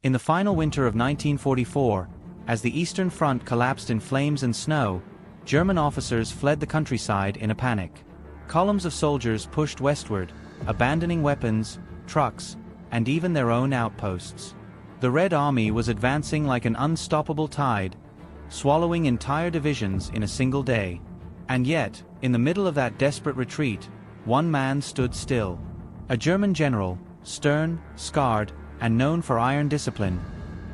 In the final winter of 1944, as the Eastern Front collapsed in flames and snow, German officers fled the countryside in a panic. Columns of soldiers pushed westward, abandoning weapons, trucks, and even their own outposts. The Red Army was advancing like an unstoppable tide, swallowing entire divisions in a single day. And yet, in the middle of that desperate retreat, one man stood still. A German general, stern, scarred, and known for iron discipline,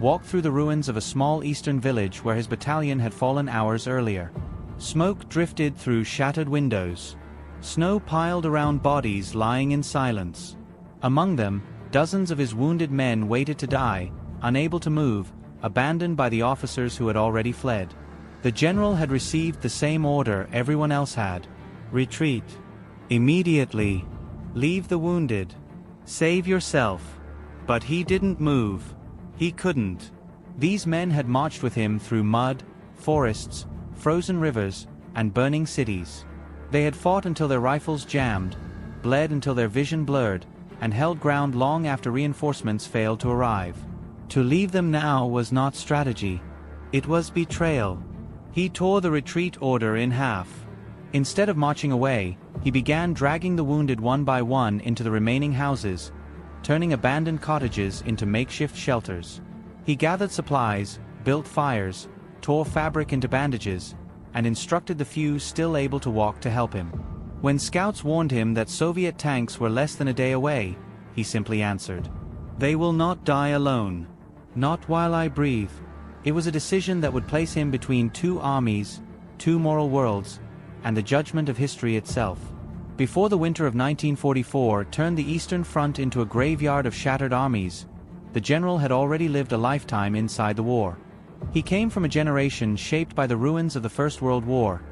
walked through the ruins of a small eastern village where his battalion had fallen hours earlier. Smoke drifted through shattered windows. Snow piled around bodies lying in silence. Among them, dozens of his wounded men waited to die, unable to move, abandoned by the officers who had already fled. The general had received the same order everyone else had. Retreat. Immediately. Leave the wounded. Save yourself. But he didn't move. He couldn't. These men had marched with him through mud, forests, frozen rivers, and burning cities. They had fought until their rifles jammed, bled until their vision blurred, and held ground long after reinforcements failed to arrive. To leave them now was not strategy. It was betrayal. He tore the retreat order in half. Instead of marching away, he began dragging the wounded one by one into the remaining houses, turning abandoned cottages into makeshift shelters. He gathered supplies, built fires, tore fabric into bandages, and instructed the few still able to walk to help him. When scouts warned him that Soviet tanks were less than a day away, he simply answered, "They will not die alone. Not while I breathe." It was a decision that would place him between two armies, two moral worlds, and the judgment of history itself. Before the winter of 1944 turned the Eastern Front into a graveyard of shattered armies, the general had already lived a lifetime inside the war. He came from a generation shaped by the ruins of the First World War.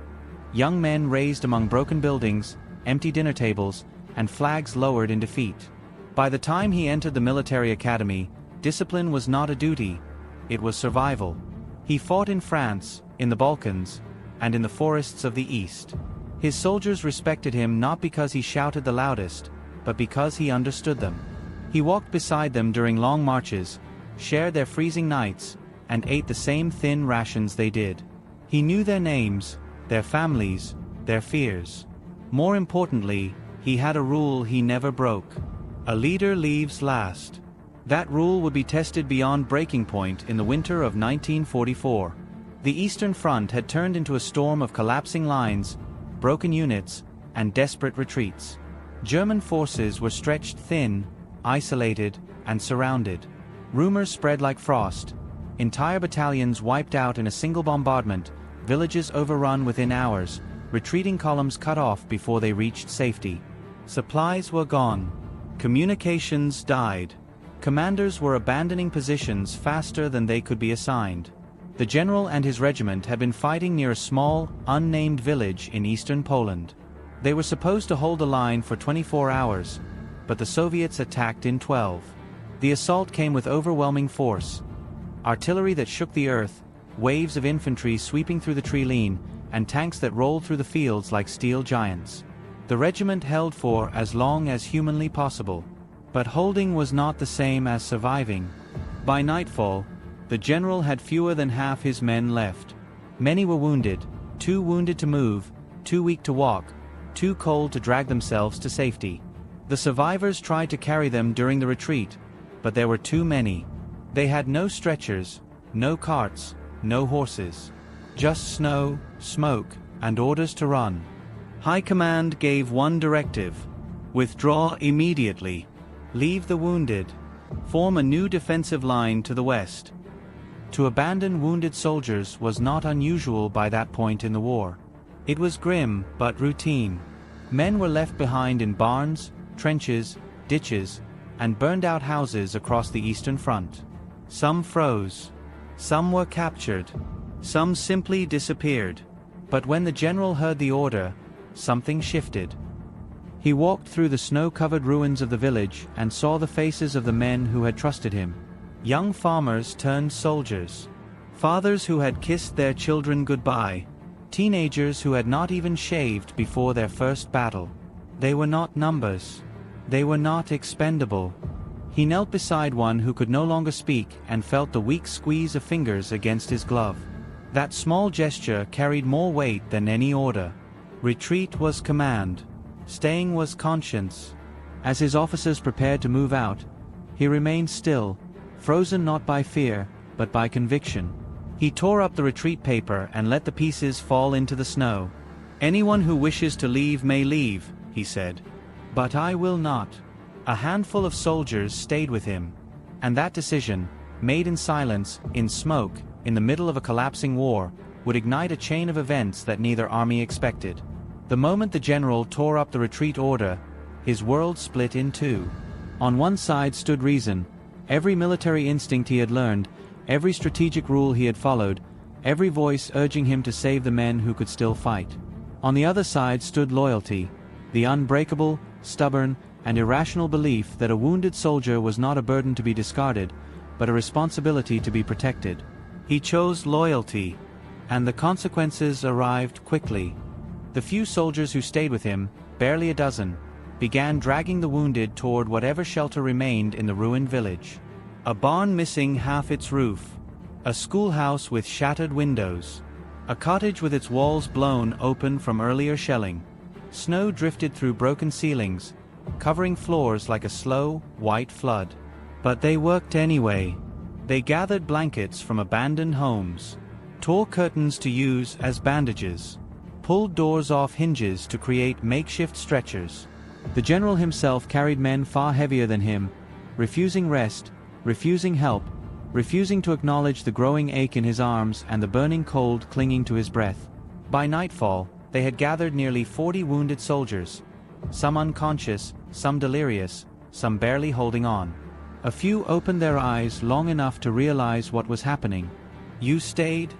Young men raised among broken buildings, empty dinner tables, and flags lowered in defeat. By the time he entered the military academy, discipline was not a duty, it was survival. He fought in France, in the Balkans, and in the forests of the East. His soldiers respected him not because he shouted the loudest, but because he understood them. He walked beside them during long marches, shared their freezing nights, and ate the same thin rations they did. He knew their names, their families, their fears. More importantly, he had a rule he never broke. A leader leaves last. That rule would be tested beyond breaking point in the winter of 1944. The Eastern Front had turned into a storm of collapsing lines, broken units, and desperate retreats. German forces were stretched thin, isolated, and surrounded. Rumors spread like frost. Entire battalions wiped out in a single bombardment, villages overrun within hours, retreating columns cut off before they reached safety. Supplies were gone. Communications died. Commanders were abandoning positions faster than they could be assigned. The general and his regiment had been fighting near a small, unnamed village in eastern Poland. They were supposed to hold the line for 24 hours, but the Soviets attacked in 12. The assault came with overwhelming force. Artillery that shook the earth, waves of infantry sweeping through the treeline, and tanks that rolled through the fields like steel giants. The regiment held for as long as humanly possible. But holding was not the same as surviving. By nightfall, the general had fewer than half his men left. Many were wounded, too wounded to move, too weak to walk, too cold to drag themselves to safety. The survivors tried to carry them during the retreat, but there were too many. They had no stretchers, no carts, no horses. Just snow, smoke, and orders to run. High Command gave one directive: withdraw immediately. Leave the wounded. Form a new defensive line to the west. To abandon wounded soldiers was not unusual by that point in the war. It was grim, but routine. Men were left behind in barns, trenches, ditches, and burned-out houses across the Eastern Front. Some froze. Some were captured. Some simply disappeared. But when the general heard the order, something shifted. He walked through the snow-covered ruins of the village and saw the faces of the men who had trusted him. Young farmers turned soldiers. Fathers who had kissed their children goodbye. Teenagers who had not even shaved before their first battle. They were not numbers. They were not expendable. He knelt beside one who could no longer speak and felt the weak squeeze of fingers against his glove. That small gesture carried more weight than any order. Retreat was command. Staying was conscience. As his officers prepared to move out, he remained still, frozen not by fear, but by conviction. He tore up the retreat paper and let the pieces fall into the snow. "Anyone who wishes to leave may leave," he said. "But I will not." A handful of soldiers stayed with him. And that decision, made in silence, in smoke, in the middle of a collapsing war, would ignite a chain of events that neither army expected. The moment the general tore up the retreat order, his world split in two. On one side stood reason, every military instinct he had learned, every strategic rule he had followed, every voice urging him to save the men who could still fight. On the other side stood loyalty, the unbreakable, stubborn, and irrational belief that a wounded soldier was not a burden to be discarded, but a responsibility to be protected. He chose loyalty, and the consequences arrived quickly. The few soldiers who stayed with him, barely a dozen, began dragging the wounded toward whatever shelter remained in the ruined village. A barn missing half its roof, a schoolhouse with shattered windows, a cottage with its walls blown open from earlier shelling. Snow drifted through broken ceilings, covering floors like a slow, white flood. But they worked anyway. They gathered blankets from abandoned homes, tore curtains to use as bandages, pulled doors off hinges to create makeshift stretchers. The general himself carried men far heavier than him, refusing rest, refusing help, refusing to acknowledge the growing ache in his arms and the burning cold clinging to his breath. By nightfall, they had gathered nearly 40 wounded soldiers, some unconscious, some delirious, some barely holding on. A few opened their eyes long enough to realize what was happening. "You stayed?"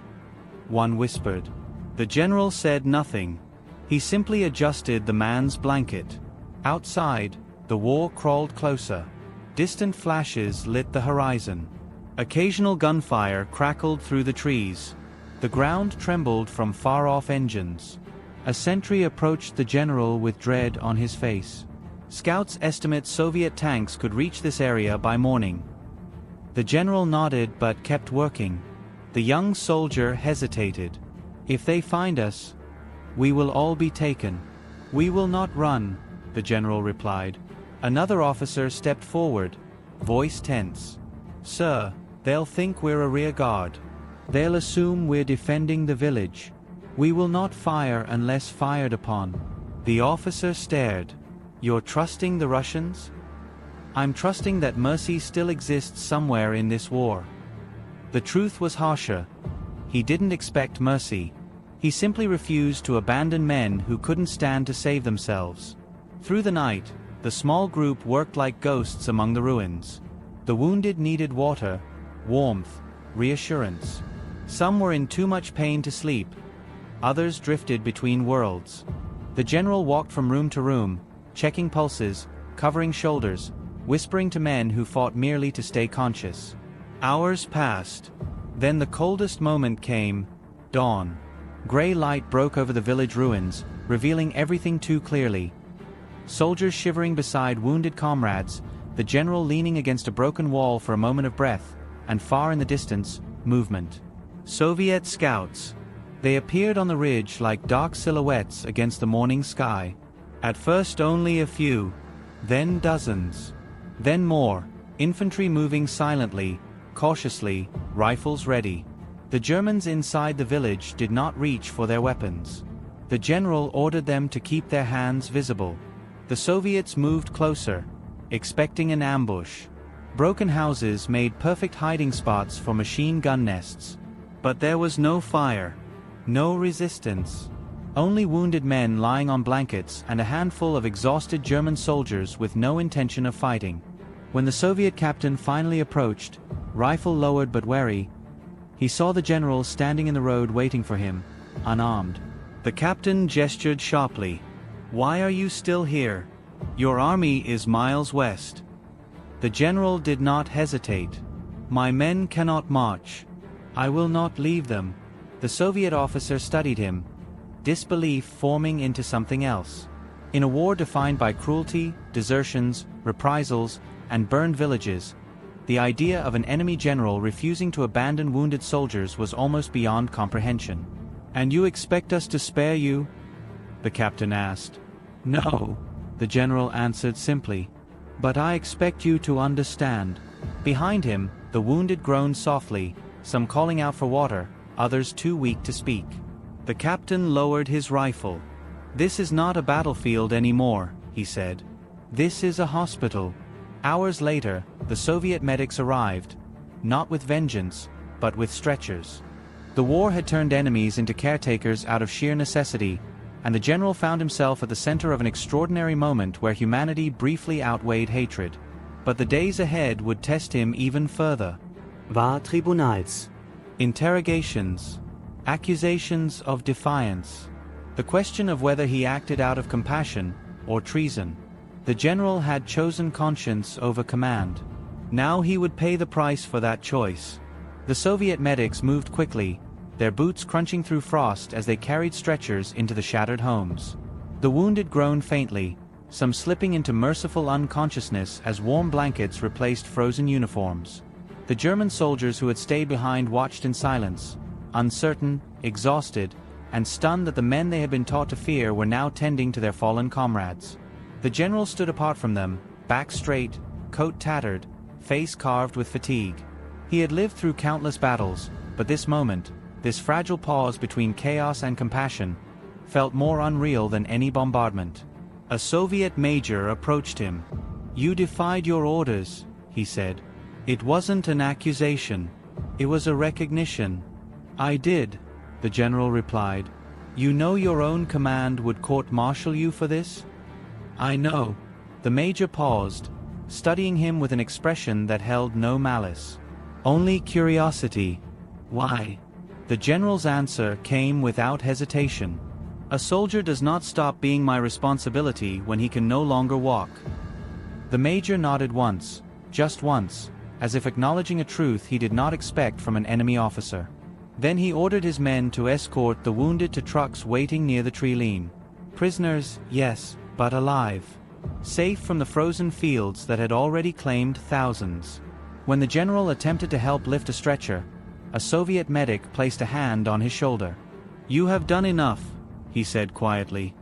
one whispered. The general said nothing. He simply adjusted the man's blanket. Outside, the war crawled closer. Distant flashes lit the horizon. Occasional gunfire crackled through the trees. The ground trembled from far-off engines. A sentry approached the general with dread on his face. Scouts estimate Soviet tanks could reach this area by morning. The general nodded but kept working. The young soldier hesitated. "If they find us, we will all be taken." "We will not run," the general replied. Another officer stepped forward, voice tense. "Sir, they'll think we're a rear guard. They'll assume we're defending the village. We will not fire unless fired upon." The officer stared. "You're trusting the Russians?" "I'm trusting that mercy still exists somewhere in this war." The truth was harsher. He didn't expect mercy. He simply refused to abandon men who couldn't stand to save themselves. Through the night, the small group worked like ghosts among the ruins. The wounded needed water, warmth, reassurance. Some were in too much pain to sleep. Others drifted between worlds. The general walked from room to room, checking pulses, covering shoulders, whispering to men who fought merely to stay conscious. Hours passed. Then the coldest moment came, dawn. Gray light broke over the village ruins, revealing everything too clearly. Soldiers shivering beside wounded comrades, the general leaning against a broken wall for a moment of breath, and far in the distance, movement. Soviet scouts. They appeared on the ridge like dark silhouettes against the morning sky. At first only a few, then dozens, then more, infantry moving silently, cautiously, rifles ready. The Germans inside the village did not reach for their weapons. The general ordered them to keep their hands visible. The Soviets moved closer, expecting an ambush. Broken houses made perfect hiding spots for machine gun nests. But there was no fire, no resistance. Only wounded men lying on blankets and a handful of exhausted German soldiers with no intention of fighting. When the Soviet captain finally approached, rifle lowered but wary, he saw the general standing in the road waiting for him, unarmed. The captain gestured sharply. "Why are you still here? Your army is miles west." The general did not hesitate. "My men cannot march. I will not leave them." The Soviet officer studied him, disbelief forming into something else. In a war defined by cruelty, desertions, reprisals, and burned villages. The idea of an enemy general refusing to abandon wounded soldiers was almost beyond comprehension. "And you expect us to spare you?" the captain asked. "No," the general answered simply. "But I expect you to understand." Behind him, the wounded groaned softly, some calling out for water, others too weak to speak. The captain lowered his rifle. "This is not a battlefield anymore," he said. "This is a hospital." Hours later, the Soviet medics arrived, not with vengeance, but with stretchers. The war had turned enemies into caretakers out of sheer necessity, and the general found himself at the center of an extraordinary moment where humanity briefly outweighed hatred. But the days ahead would test him even further. War Tribunals. Interrogations. Accusations of defiance. The question of whether he acted out of compassion or treason. The general had chosen conscience over command. Now he would pay the price for that choice. The Soviet medics moved quickly, their boots crunching through frost as they carried stretchers into the shattered homes. The wounded groaned faintly, some slipping into merciful unconsciousness as warm blankets replaced frozen uniforms. The German soldiers who had stayed behind watched in silence, uncertain, exhausted, and stunned that the men they had been taught to fear were now tending to their fallen comrades. The general stood apart from them, back straight, coat tattered, face carved with fatigue. He had lived through countless battles, but this moment, this fragile pause between chaos and compassion, felt more unreal than any bombardment. A Soviet major approached him. "You defied your orders," he said. "It wasn't an accusation. It was a recognition." "I did," the general replied. "You know your own command would court-martial you for this?" "I know." The major paused, studying him with an expression that held no malice. "Only curiosity." "Why?" The general's answer came without hesitation. "A soldier does not stop being my responsibility when he can no longer walk." The major nodded once, just once, as if acknowledging a truth he did not expect from an enemy officer. Then he ordered his men to escort the wounded to trucks waiting near the Trilene. Prisoners, yes, but alive. Safe from the frozen fields that had already claimed thousands. When the general attempted to help lift a stretcher, a Soviet medic placed a hand on his shoulder. "You have done enough," he said quietly.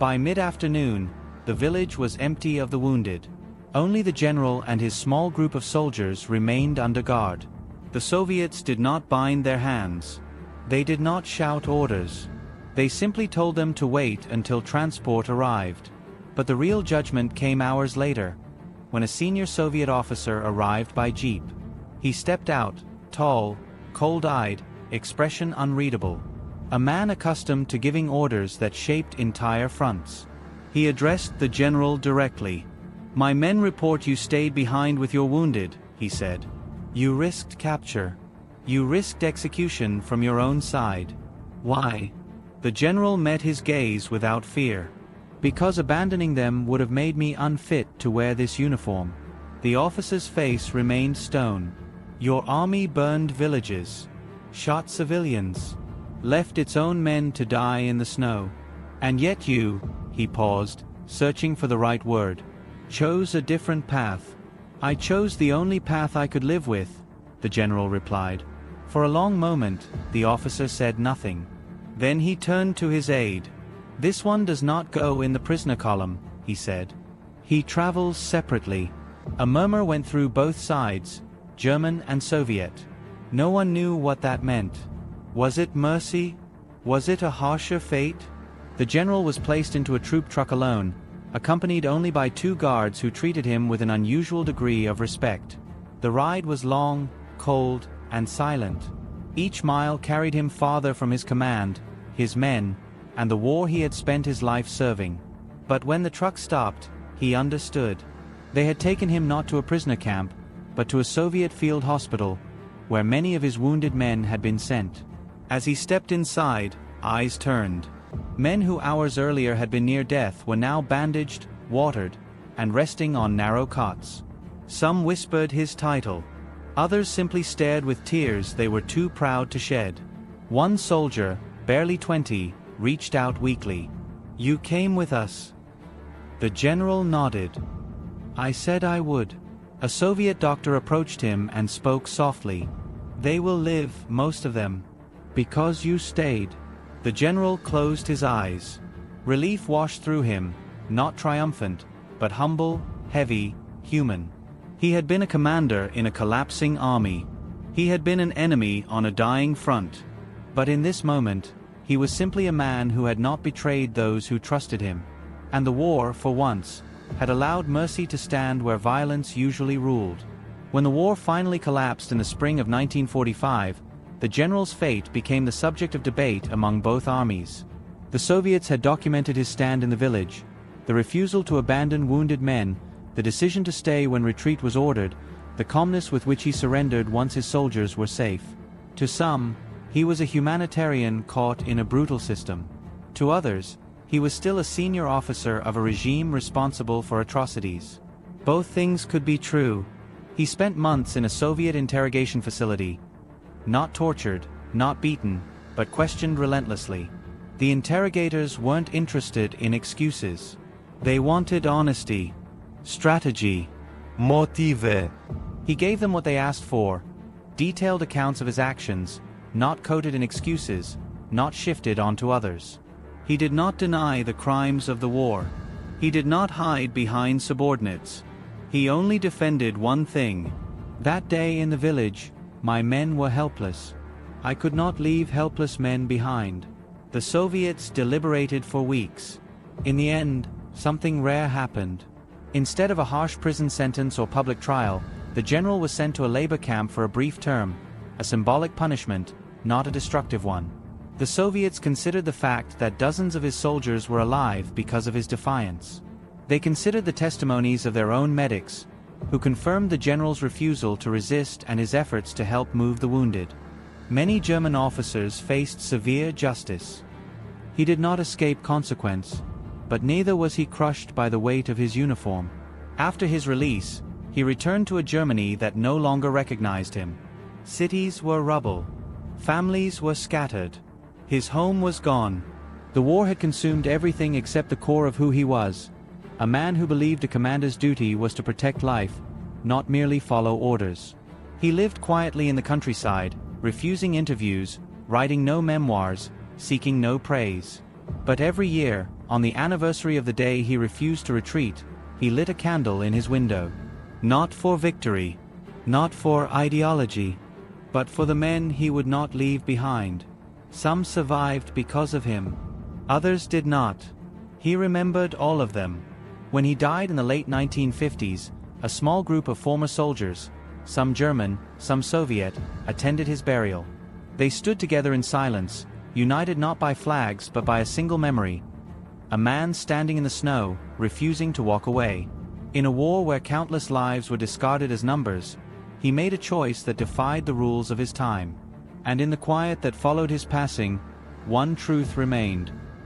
By mid-afternoon, the village was empty of the wounded. Only the general and his small group of soldiers remained under guard. The Soviets did not bind their hands. They did not shout orders. They simply told them to wait until transport arrived. But the real judgment came hours later, when a senior Soviet officer arrived by jeep. He stepped out, tall, cold-eyed, expression unreadable. A man accustomed to giving orders that shaped entire fronts. He addressed the general directly. "My men report you stayed behind with your wounded," he said. "You risked capture. You risked execution from your own side. Why?" The general met his gaze without fear. "Because abandoning them would have made me unfit to wear this uniform." The officer's face remained stone. "Your army burned villages, shot civilians, left its own men to die in the snow. And yet you," he paused, searching for the right word, "chose a different path." "I chose the only path I could live with," the general replied. For a long moment, the officer said nothing. Then he turned to his aide. "This one does not go in the prisoner column," he said. "He travels separately." A murmur went through both sides, German and Soviet. No one knew what that meant. Was it mercy? Was it a harsher fate? The general was placed into a troop truck alone, accompanied only by 2 guards who treated him with an unusual degree of respect. The ride was long, cold, and silent. Each mile carried him farther from his command, his men, and the war he had spent his life serving. But when the truck stopped, he understood. They had taken him not to a prisoner camp, but to a Soviet field hospital, where many of his wounded men had been sent. As he stepped inside, eyes turned. Men who hours earlier had been near death were now bandaged, watered, and resting on narrow cots. Some whispered his title. Others simply stared with tears they were too proud to shed. One soldier, barely 20, reached out weakly. "You came with us." The general nodded. "I said I would." A Soviet doctor approached him and spoke softly. "They will live, most of them. Because you stayed." The general closed his eyes. Relief washed through him, not triumphant, but humble, heavy, human. He had been a commander in a collapsing army. He had been an enemy on a dying front. But in this moment, he was simply a man who had not betrayed those who trusted him. And the war, for once, had allowed mercy to stand where violence usually ruled. When the war finally collapsed in the spring of 1945, the general's fate became the subject of debate among both armies. The Soviets had documented his stand in the village, the refusal to abandon wounded men, the decision to stay when retreat was ordered, the calmness with which he surrendered once his soldiers were safe. To some, he was a humanitarian caught in a brutal system. To others, he was still a senior officer of a regime responsible for atrocities. Both things could be true. He spent months in a Soviet interrogation facility. Not tortured, not beaten, but questioned relentlessly. The interrogators weren't interested in excuses. They wanted honesty, strategy, motive. He gave them what they asked for: detailed accounts of his actions, not coated in excuses, not shifted onto others. He did not deny the crimes of the war. He did not hide behind subordinates. He only defended one thing. That day in the village, my men were helpless. I could not leave helpless men behind. The Soviets deliberated for weeks. In the end, something rare happened. Instead of a harsh prison sentence or public trial, the general was sent to a labor camp for a brief term, a symbolic punishment, not a destructive one. The Soviets considered the fact that dozens of his soldiers were alive because of his defiance. They considered the testimonies of their own medics, who confirmed the general's refusal to resist and his efforts to help move the wounded. Many German officers faced severe justice. He did not escape consequence, but neither was he crushed by the weight of his uniform. After his release, he returned to a Germany that no longer recognized him. Cities were rubble. Families were scattered. His home was gone. The war had consumed everything except the core of who he was. A man who believed a commander's duty was to protect life, not merely follow orders. He lived quietly in the countryside, refusing interviews, writing no memoirs, seeking no praise. But every year, on the anniversary of the day he refused to retreat, he lit a candle in his window. Not for victory, not for ideology, but for the men he would not leave behind. Some survived because of him. Others did not. He remembered all of them. When he died in the late 1950s, a small group of former soldiers, some German, some Soviet, attended his burial. They stood together in silence, united not by flags but by a single memory. A man standing in the snow, refusing to walk away. In a war where countless lives were discarded as numbers, he made a choice that defied the rules of his time. And in the quiet that followed his passing, one truth remained: